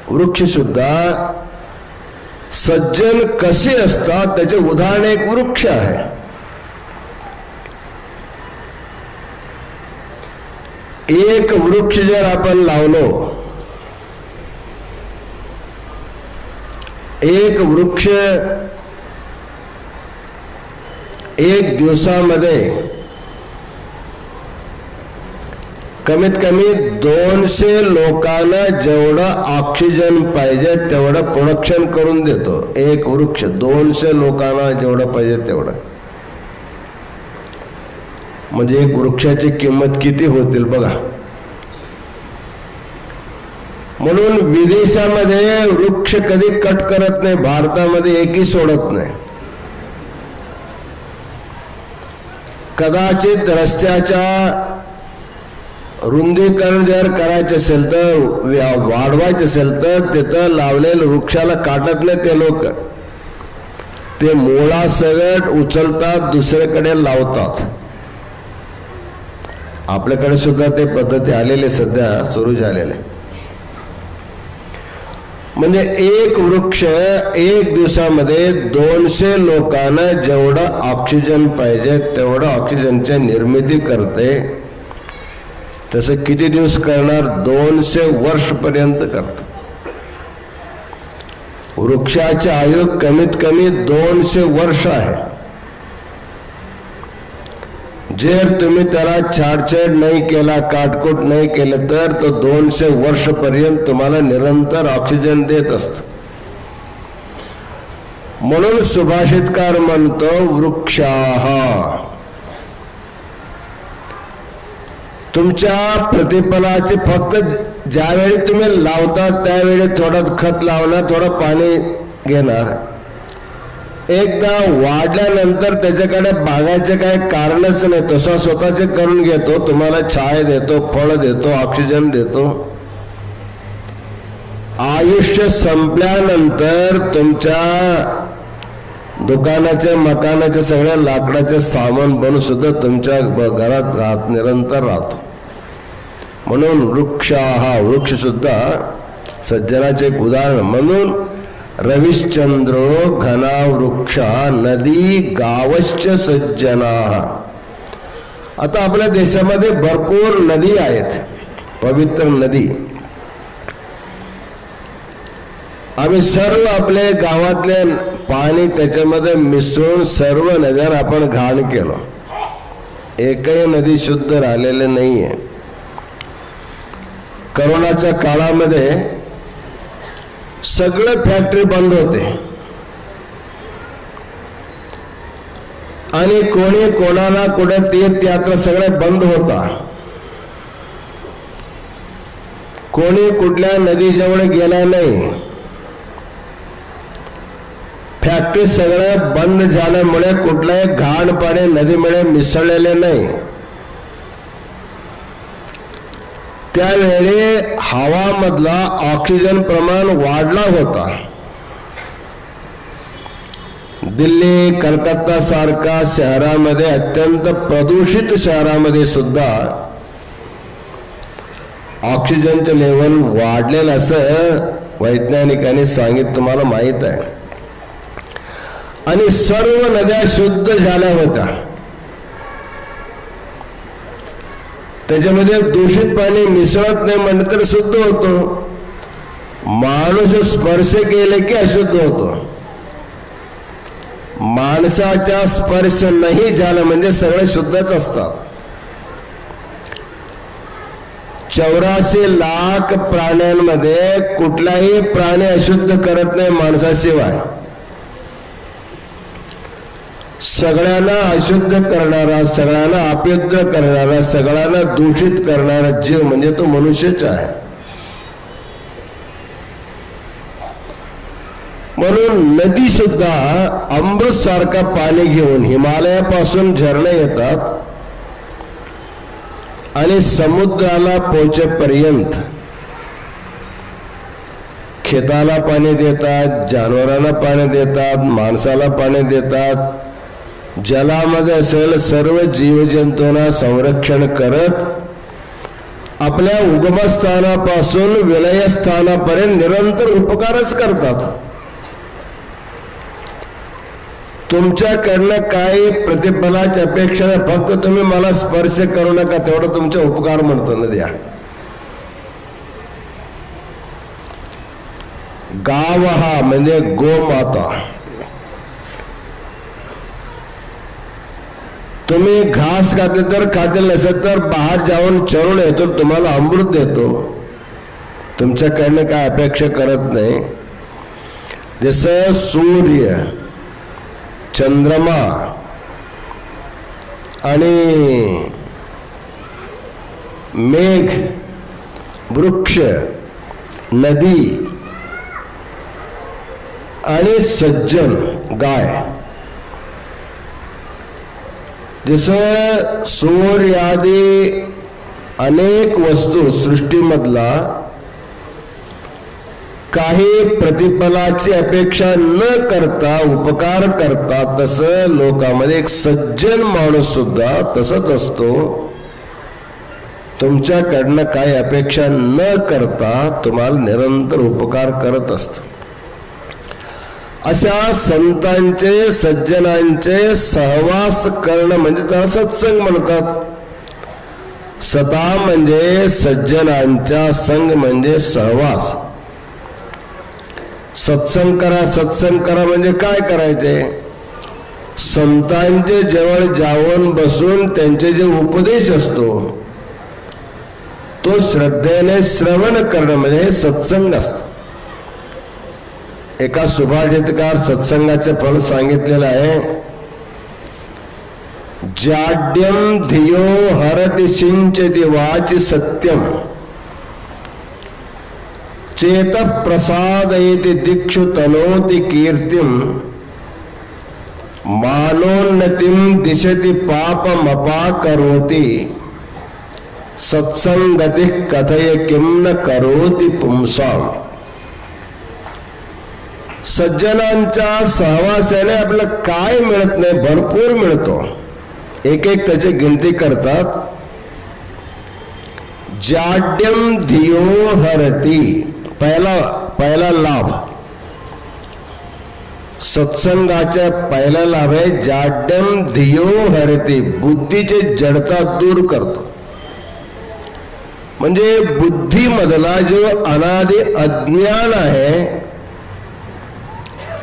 वृक्ष सुद्धा सज्जन कसे असतात त्याचे उदाहरण एक वृक्ष आहे. एक वृक्ष जर आपण लावलो, एक वृक्ष एक दिवसामध्ये कमीत कमी 200 लोकांना जेवढं ऑक्सिजन पाहिजे तेवढं प्रोडक्शन करून देतो. एक वृक्ष 200 लोकांना जेवढं पाहिजे तेवढं. म्हणजे एक वृक्षाची किंमत किती होतील बघा. म्हणून विदेशामध्ये वृक्ष कधी कट करत नाही, भारतामध्ये एकही सोडत नाही. कदाचित रस्त्याच्या रुंदीकरण जर करायचे असेल तर, वाढवायचे असेल तर तिथं लावलेल्या वृक्षाला काटत नाही ते लोक. ते मुळासकट उचलतात, दुसरीकडे लावतात. आपल्याकडे सुद्धा ते पद्धती आलेले सध्या सुरू झालेले. म्हणजे एक वृक्ष एक दिवसामध्ये 200 लोकांना जेवढं ऑक्सिजन पाहिजे तेवढं ऑक्सिजनची निर्मिती करते. तसं किती दिवस करणार? 200 वर्ष पर्यंत करत. वृक्षाचे आयु कमीत कमी 200 वर्ष आहे. जर तुम्ही त्याला छाडछाड नाही केला, काटकूट नाही केलं तर तो 200 वर्षपर्यंत तुम्हाला निरंतर ऑक्सिजन देत असत. म्हणून सुभाषितकार म्हणतो वृक्षाः. तुमच्या प्रतिफलाचे फक्त ज्यावेळी तुम्ही लावता त्यावेळी थोडं खत लावणार, थोडं पाणी घेणार. एकदा वाढल्यानंतर त्याच्याकडे बघायचे काही कारणच नाही. तसा स्वतःचे करून घेतो, तुम्हाला छाया देतो, फळ देतो, ऑक्सिजन देतो. आयुष्य संपल्यानंतर तुमच्या दुकानाचे मकानाचे सगळ्या लाकडाचे सामान बनून सुद्धा तुमच्या घरात निरंतर राहतो. म्हणून वृक्षाः, वृक्ष सुद्धा सज्जनाचे एक उदाहरण. म्हणून रविश्चंद्रो घना वृक्षा नदी गावश्च सज्जनाः. आता आपल्या देशामध्ये भरपूर नदी आहेत, पवित्र नदी. आम्ही सर्व आपले गावातले पाणी त्याच्यामध्ये मिसळून सर्व नद्या आपण घाण केलं. एकही नदी शुद्ध राहिलेली नाहीये. करोनाच्या काळामध्ये सगळे फॅक्टरी बंद होते आणि कोणी कोणाला कुठे तीर्थयात्रा सगळे बंद होता. कोणी कुठल्या नदीजवळ गेला नाही. फॅक्टरी सगळे बंद झाल्यामुळे कुठलाही घाण पाणी नदीमुळे मिसळलेले नाही. त्यावेळी हवामधला ऑक्सिजन प्रमाण वाढला होता. दिल्ली, कलकत्ता सारख्या शहरामध्ये, अत्यंत प्रदूषित शहरामध्ये सुद्धा ऑक्सिजनचे लेवल वाढलेलं असं वैज्ञानिकांनी सांगितलं, तुम्हाला माहित आहे. आणि सर्व नद्या शुद्ध झाल्या होत्या. त्याच्यामध्ये दूषित पाणी मिसळत नाही म्हणलं तर शुद्ध होतो. माणूस स्पर्श केले की अशुद्ध होतो. माणसाचा स्पर्श नाही झाला म्हणजे सगळे शुद्धच असतात. 84 लाख प्राण्यांमध्ये कुठलाही प्राणी अशुद्ध करत नाही माणसाशिवाय. सगळ्यांना अशुद्ध करणारा, सगळ्यांना अपवित्र करणारा, सगळ्यांना दूषित करणारा जीव म्हणजे तो मनुष्यच आहे. म्हणून नदी सुद्धा अमृत सारखा पाणी घेऊन हिमालयापासून झरणे येतात आणि समुद्राला पोहोचेपर्यंत शेताला पाणी देतात, जनावरांना पाणी देतात, माणसाला पाणी देतात. जलामध्ये असेल सर्व जीवजंतूंना संरक्षण करत आपल्या उगमस्थानापासून विलयस्थानापर्यंत निरंतर उपकारच करतात. तुमच्याकडनं काही प्रतिफलाची अपेक्षा नाही, फक्त तुम्ही मला स्पर्श करू नका तेवढं तुमचा उपकार म्हणतो ना द्या. गावः म्हणजे गोमाता. तुम्ही घास घातले तर खातील, नसेल तर बाहेर जाऊन चरून येतो, तुम्हाला अमृत देतो. तुमच्याकडनं काय अपेक्षा करत नाही. जसं सूर्य, चंद्रमा आणि मेघ, वृक्ष, नदी आणि सज्जन गाय. जसं सूर्य आदी अनेक वस्तू सृष्टीमधला काही प्रतिफलाची अपेक्षा न करता उपकार करतात, तसं लोकांमध्ये एक सज्जन माणूस सुद्धा तसंच असतो. तुमच्याकडनं काही अपेक्षा न करता तुम्हाला निरंतर उपकार करत असतो. अशा संतांचे, सज्जनांचे सहवास करणं म्हणजे त्याला सत्संग म्हणतात. सता म्हणजे सज्जनांचा, संग म्हणजे सहवास. सत्संग करा, सत्संग करा म्हणजे काय करायचे? संतांचे जवळ जाऊन बसून त्यांचे जे उपदेश असतो तो श्रद्धेने श्रवण करणं म्हणजे हे सत्संग असतं. एका सुभाषितकार सत्संगाचे फल सांगितलेलं आहे. जाड्यम धियो हरति सिंचति वाचि सत्यम चेत प्रसादयति दिक्षु तनोति कीर्तिम मानोन्नतिम दिशति पापमपाकरोति सत्संगति कथय किम न करोति पुंसाम. सज्जनांच्या सहवासाने आपल्याला काय मिळत नाही, भरपूर मिळतो. एक एक त्याची गिनती करतात. जाड्यम धियो हरती, पहिला लाभ सत्संगाचा पहिला लाभ आहे जाड्यम धियो हरती, बुद्धीचे जडता दूर करतो. म्हणजे बुद्धीमधला जो अनादि अज्ञान आहे,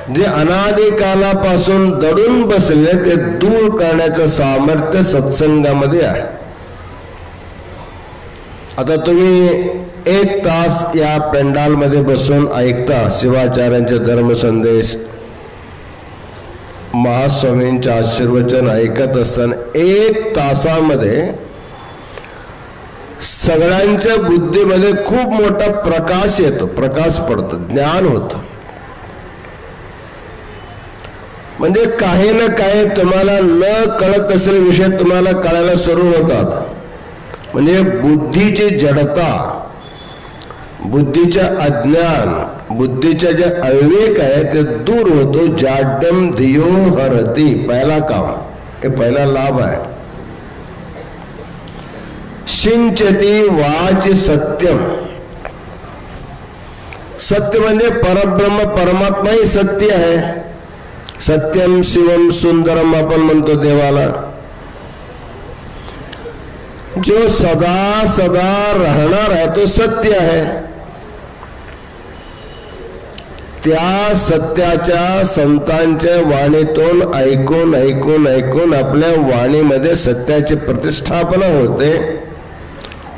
जे अनादि कालापासून दडून बसले ते दूर करण्याचं सामर्थ्य सत्संगामध्ये आहे. आता तुम्ही 1 तास या पेंडाल मध्ये बसून ऐकता शिवाचार्यांचे धर्मसंदेश, महास्वामींचे आशीर्वचन ऐकत असताना 1 तासामध्ये सगळ्यांच्या बुद्धीमध्ये खूप मोठा प्रकाश येतो, प्रकाश पडतो, ज्ञान होतं. म्हणजे काही ना काही तुम्हाला न कळत असलेले विषय तुम्हाला कळायला सुरू होतात. म्हणजे बुद्धीची जडता, बुद्धीचे अज्ञान, बुद्धीचे जे अविवेक आहे ते दूर होतो. जाड्यम धियो हरती, पहिला काम, हे पहिला लाभ आहे. सिंचती वाच सत्यम, सत्य म्हणजे परब्रह्म परमात्मा ही सत्य आहे. सत्यम शिवम सुंदरम आपण म्हणतो देवाला. जो सदा सदा राहणार आहे तो सत्य आहे. त्या सत्याच्या संतांच्या वाणीतून ऐकून ऐकून ऐकून आपल्या वाणीमध्ये सत्याची प्रतिष्ठापना होते.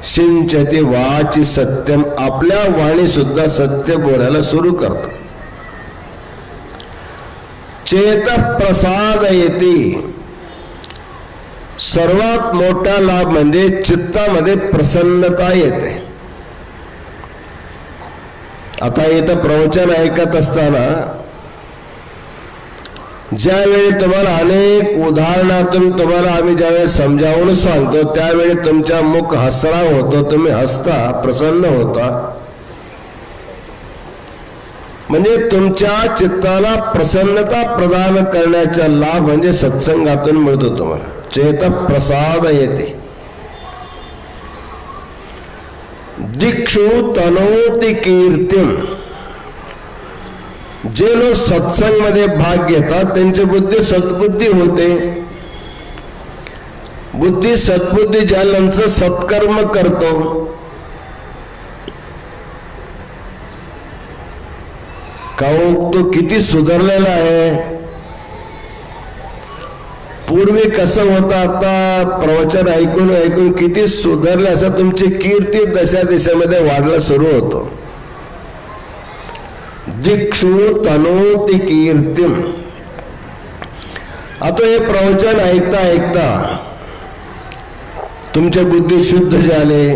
सिंचती वाची सत्यम, आपल्या वाणी सुद्धा सत्य बोलायला सुरू करतो. चेत प्रसाद येते, सर्वात मोठा लाभ म्हणजे चित्तामध्ये प्रसन्नता येते. आता इथं प्रवचन ऐकत असताना ज्यावेळी तुम्हाला अनेक उदाहरणातून तुम्हाला आम्ही ज्यावेळी समजावून सांगतो त्यावेळी तुमच्या मुख हसरा होतो, तुम्ही हसता, प्रसन्न होता. म्हणजे तुमच्या चित्ताला प्रसन्नता प्रदान करण्याचा लाभ म्हणजे सत्संगातून मिळतो तुम्हाला. चेत प्रसाद येते. दिक्षु तनोति कीर्तिम, जे लोक सत्संग मध्ये भाग घेतात त्यांची बुद्धी सद्बुद्धी होते. बुद्धी सद्बुद्धी झाल्यानंतर सत्कर्म करतो. काहो तो किती सुधारलेला आहे. पूर्वी कसं होतं, आता प्रवचन ऐकून ऐकून किती सुधारले, असं तुमची कीर्ती दशा दिशेमध्ये वाढला सुरू होतो. दिक्षु तनोति कीर्तिम. आता हे प्रवचन ऐकता ऐकता तुमचे बुद्धी शुद्ध झाले,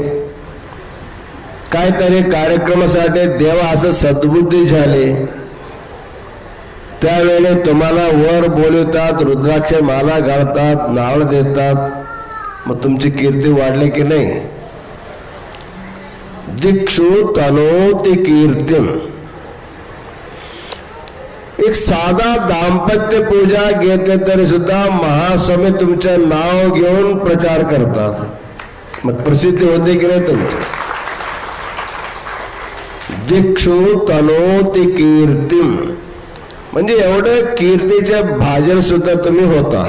काहीतरी कार्यक्रमासाठी देवा असं सद्बुद्धी झाले. त्यावेळेला तुम्हाला वर बोलवतात, रुद्राक्ष माला घालतात, नाळ देतात, मग तुमची कीर्ती वाढली की नाही. दिक्षु तनोति कीर्तिम. एक साधा दाम्पत्य पूजा घेतले तरी सुद्धा महास्वामी तुमचं नाव घेऊन प्रचार करतात, मग प्रसिद्धी होते की नाही तुमची. दिक्षु तनोति कीर्तिम म्हणजे एवढं कीर्तीचे भाजन सुद्धा तुम्ही होता.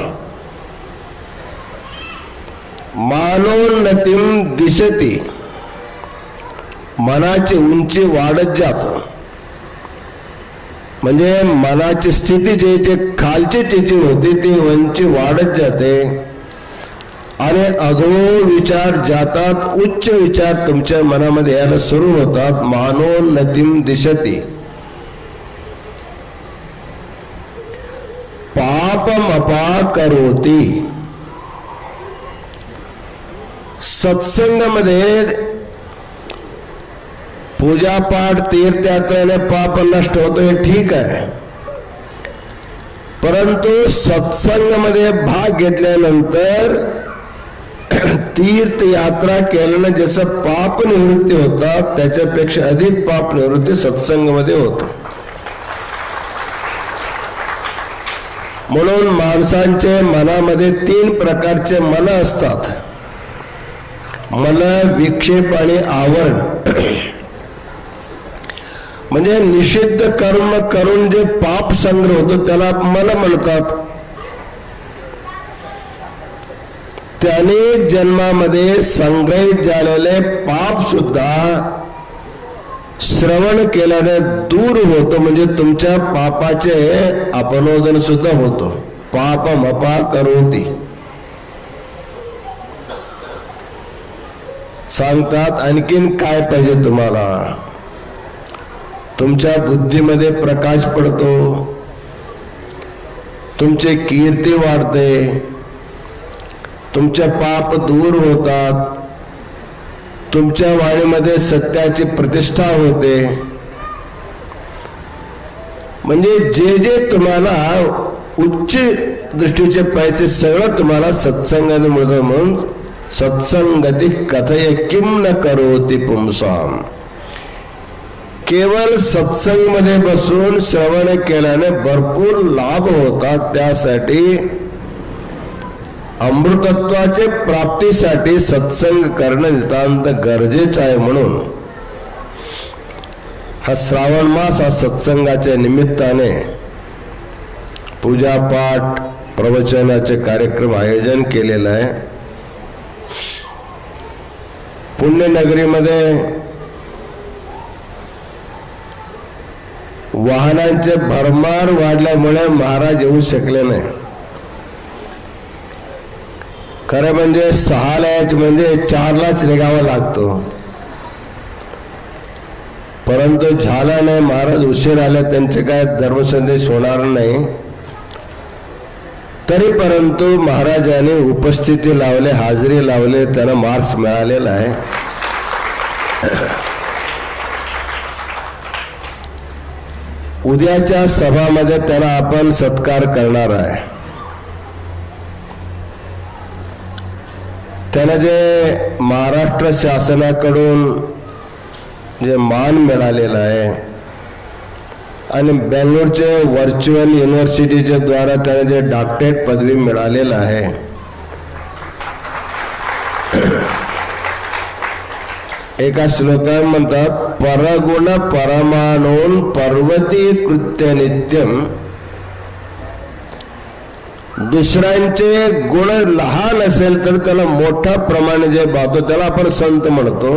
मानोन्नतिम दिशती, मनाची उंची वाढत जात. म्हणजे मनाची स्थिती जे खालची चिची होती ती वंची वाढत जाते आणि अधो विचार जातात, उच्च विचार तुमच्या मनामध्ये यायला सुरू होतात. मानोन्नतीम दिशती पापमपा करोती. सत्संगामध्ये पूजापाठ तीर्थयात्रेने पाप नष्ट होतो हे ठीक आहे, परंतु सत्संगामध्ये भाग घेतल्यानंतर तीर्थयात्रा केल्याने जसं पाप निवृत्ती होतात त्याच्यापेक्षा अधिक पाप निवृत्ती सत्संगामध्ये होतो. म्हणून माणसांचे मनामध्ये 3 प्रकारचे मन असतात. मन, विक्षेप आणि आवरण. म्हणजे निषिद्ध कर्म करून जे पाप संग्रह होतो त्याला मन म्हणतात. त्याने जन्मामध्ये संग्रहित झालेले पाप सुद्धा श्रवण केल्याने दूर होतो. म्हणजे तुमच्या पापाचे अपनोदन सुद्धा होतो. पापमपा करोती. सांगतात आणखीन काय पाहिजे तुम्हाला. तुमच्या बुद्धीमध्ये प्रकाश पडतो, तुमचे कीर्ती वाढते, तुमचे पाप दूर होतात, तुमच्या वाणीमध्ये सत्याची प्रतिष्ठा होते. म्हणजे जे जे तुम्हाला उच्च दृष्टीचे पाहिजे सगळं तुम्हाला सत्संगाने मिळतं. म्हणून सत्संगती कथय किम न करोति पुंसाम. केवळ सत्संग मध्ये बसून श्रवण केल्याने भरपूर लाभ होतात. त्यासाठी अमृतत्वाचे प्राप्तीसाठी सत्संग करणं नितांत गरजेचं आहे. म्हणून हा श्रावण मास हा सत्संगाच्या निमित्ताने पूजापाठ प्रवचनाचे कार्यक्रम आयोजन केलेलं आहे. पुण्यनगरीमध्ये वाहनांचे भरमार वाढल्यामुळे महाराज येऊ शकले नाही. खरं म्हणजे 6ला यायचं म्हणजे 4लाच निघावं लागतो, परंतु झाला नाही. महाराज उशीर आले, त्यांचे काय धर्मसंदेश होणार नाही. तरी परंतु महाराजांनी उपस्थिती लावले, हाजरी लावले, त्यांना मार्क्स मिळालेला आहे. उद्याच्या सभामध्ये त्यांना आपण सत्कार करणार आहे. त्यांना जे महाराष्ट्र शासनाकडून जे मान मिळालेला आहे आणि बेंगलोरचे व्हर्च्युअल युनिव्हर्सिटीच्या द्वारा त्यांना जे डॉक्टरेट पदवी मिळालेला आहे, एका श्लोकात म्हणतात परगुण परमाणून पर्वती कृत्य नित्यम. दुसऱ्यांचे गुण लहान असेल तर त्याला मोठ्या प्रमाणे जे पाहतो त्याला आपण संत म्हणतो.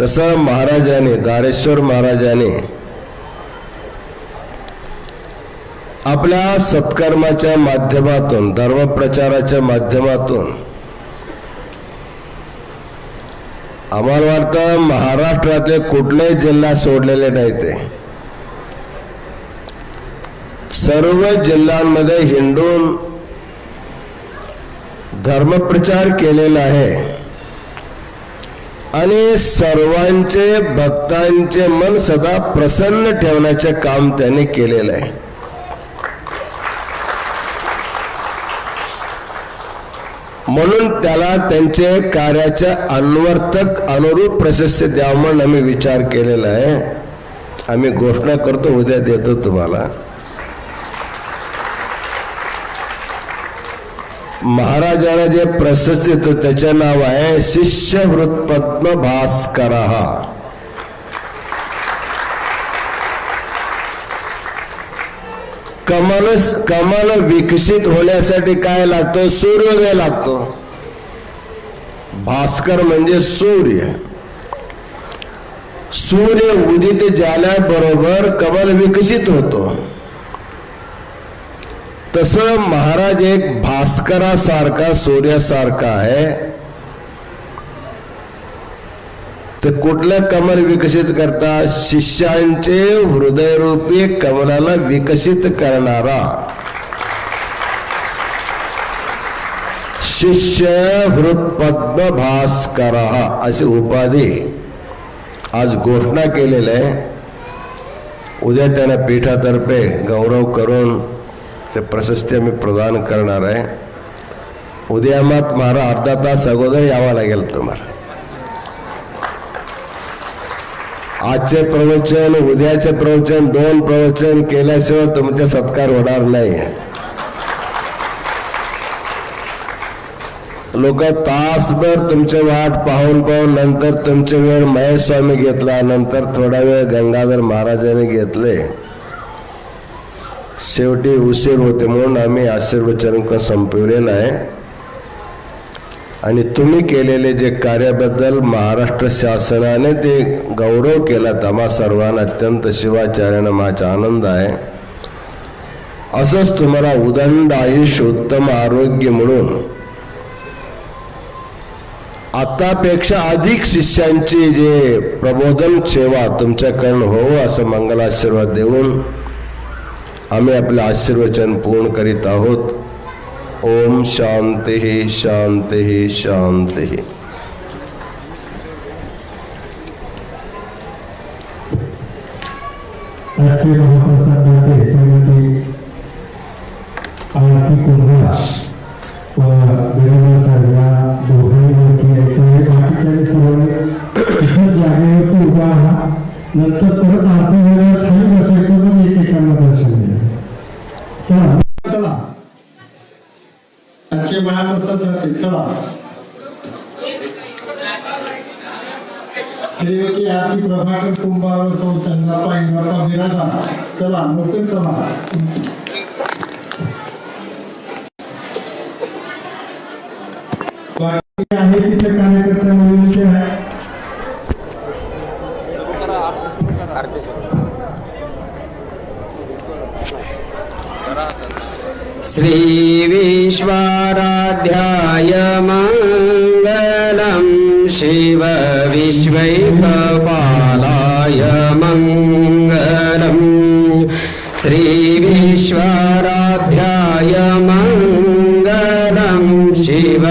तसं महाराजांनी, दारेश्वर महाराजांनी आपल्या सत्कर्माच्या माध्यमातून, धर्मप्रचाराच्या माध्यमातून आम्हाला वाटतं महाराष्ट्रातले कुठलेही जिल्हा सोडलेले नाही. ते सर्व जिल्ह्यांमध्ये हिंडून धर्मप्रचार केलेला आहे आणि सर्वांचे भक्तांचे मन सदा प्रसन्न ठेवण्याचे काम त्यांनी केलेलं आहे. म्हणून त्याला त्यांचे कार्याच्या अन्वर्थक अनुरूप प्रशस्ती द्यावं म्हणून आम्ही विचार केलेला आहे. आम्ही घोषणा करतो, उद्या देतो तुम्हाला. महाराजांना जे प्रशस्ती देतो त्याचे नाव आहे शिष्यवृत्त पद्म भास्कर. कमल विकसित होण्यासाठी काय लागतो? सूर्योदय लागतो. भास्कर म्हणजे सूर्य. सूर्य उदित झाल्याबरोबर कमल विकसित होतो. तसं महाराज एक भास्करासारखा सूर्यासारखा आहे. ते कुठलं कमल विकसित करता? शिष्यांचे हृदयरूपी कमलाला विकसित करणारा शिष्य हृत्पद्म भास्कर अशी उपाधी आज घोषणा केलेली आहे. उद्या त्यांना पीठातर्फे गौरव करून ते प्रशस्ती आम्ही प्रदान करणार आहे. उद्या मग मला अर्धा तास अगोदर यावं लागेल तुम्हाला. आजचे प्रवचन उद्याचे प्रवचन 2 प्रवचन केल्याशिवाय तुमचा सत्कार होणार नाही. लोक तासभर तुमचे वाट पाहून नंतर तुमचे वेळ महेश स्वामी घेतला, नंतर थोडा वेळ गंगाधर महाराजांनी घेतले. शेवटी उशीर होते म्हणून आम्ही आशीर्वचन संपवलेलं आहे. आणि तुम्ही केलेले जे कार्याबद्दल महाराष्ट्र शासनाने ते गौरव केला, आम्हा सर्वांना अत्यंत शिवाचार्यानं माझा आनंद आहे. असंच तुम्हाला उदंड आयुष्य उत्तम आरोग्य म्हणून आतापेक्षा अधिक शिष्यांची जे प्रबोधन सेवा तुमच्याकडून हो असं मंगलाशीर्वाद देऊन आम्ही आपले आशीर्वचन पूर्ण करीत आहोत. ओम शांती शांती शांती. आजचे महाप्रसादाचे श्रीमती आरती कुंभार व बिराजमान साहेब या दोघांवरती यायचे बाकीच्या सर्वांनी जागेवरती उभा आहात. नंतर परत आरती वेळेला खाली बसायचं मग एकेकांना दर्शन द्या. चला आजचे महाप्रसाद जाते. चला श्रीमती आरती प्रभाकर कुंभार सौ संगापा इंगापा बिराजा. चला लवकर चला. बाकी आहे तिथे कार्यकर्ते म्हणून आहे. श्री विश्वाराध्याय मंगलम शिव विश्वैकपालाय मंगलम. श्री विश्वाराध्याय मंगलम शिव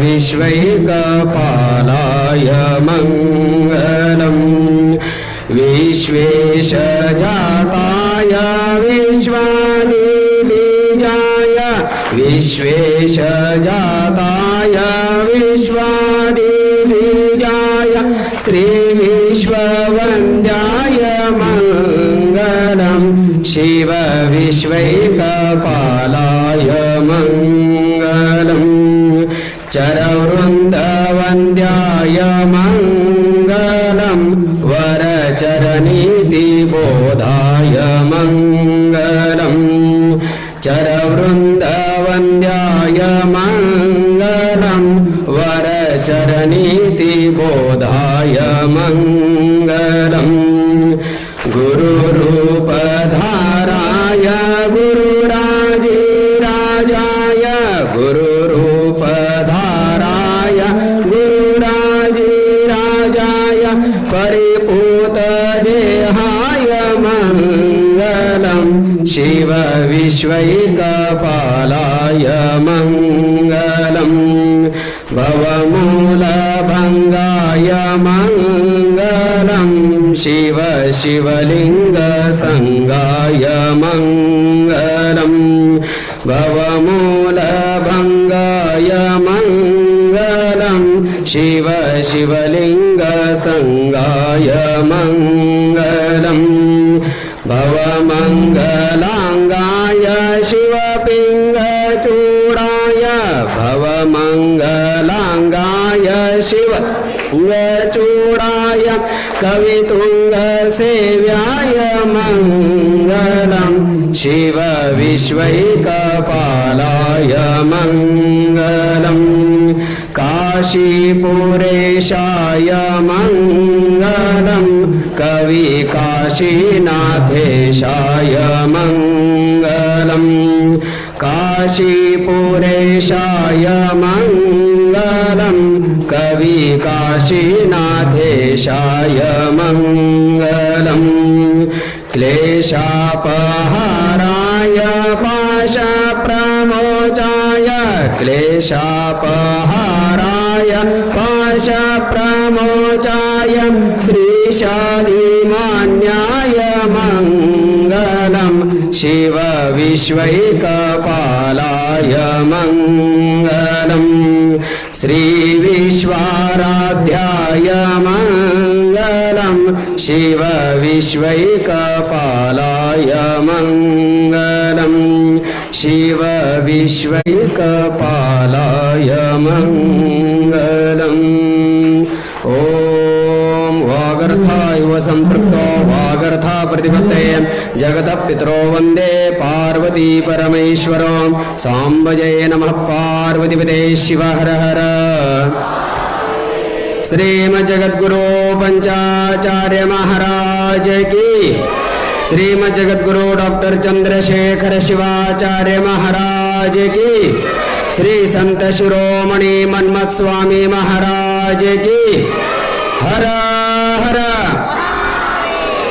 विश्वैकपालाय मंगलम. विश्वेश जाताय विश्वानि विश्वेश जाताय विश्वानि बीजाय श्री विश्ववन्द्याय मंगलम. शिव विश्वैकपालाय मंगलम. चरवृन्दवन्द्याय मंगलम. वरचरनीतिबोधाय मंगलम. चरवृन्दवन्द्याय मंगलम. वरचरनीतिबोधाय मंगलम. गुरुरूपधाराय गुरुराजिराजाय गुरुरूपधाराय गुरुराजिराजाय परिपूतदेहाय मंगलम. शिव विश्वैकपालाय मंगलम. भवमूलभङ्गाय मंगलम. शिव शिवलिङ्गसङ्गाय मंगलम. भवमूलभङ्गाय मंगलम. शिव शिवलिङ्गसङ्गाय मंगलम. भवमङ्गलाङ्गाय शिवपिङ्गचूडाय भवमङ्गलाङ्गाय शिवपिङ्गचूडाय कवितुङ्गसेव्याय मङ्गलम् शिव विश्वैकपालाय मङ्गलम् काशीपुरेशाय मङ्गलम् कवि काशीनाथेशाय मङ्गलम् काशीपुरेशाय मङ्गलम् कवि काशीनाथेशाय मङ्गलम् क्लेशापहाराय पाशप्रमोचाय क्लेशापहाराय पाशप्रमोचाय श्रीशालिमान्याय मङ्गलम् शिव विश्वैकपालाय मङ्गलम् श्रीविश्वाराध्याय मङ्गलम् शिव विश्वैकपालाय मङ्गलम् शिव विश्वैकपालाय मङ्गलम् ॐ वागर्थाय सम्पृक्तो वागर्था प्रतिपत्तये जगतपितरो वन्दे पार्वती परमेश्वरो साम्बजय नमः पार्वतीपते शिव हर हर श्रीमज्जगद्गुरु पंचाचार्य महाराज की श्रीमज्जगद्गुरु डॉक्टर चंद्रशेखर शिवाचार्य महाराज की श्री संत शिरोमणि मन्मथ स्वामी महाराज की हर हर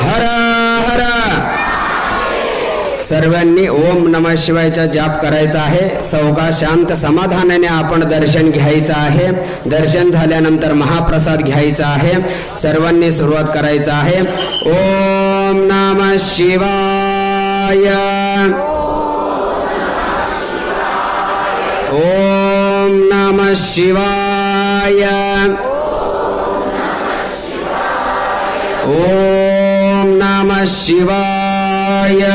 हर हर सर्वांनी ओम नमः शिवायचा जाप करायचा आहे. सावकाश शांत समाधानाने आपण दर्शन घ्यायचं आहे. दर्शन झाल्यानंतर महाप्रसाद घ्यायचा आहे. सर्वांनी सुरुवात करायचं आहे. ओम नमः शिवाय ओम नमः शिवाय ओम नमः शिवाय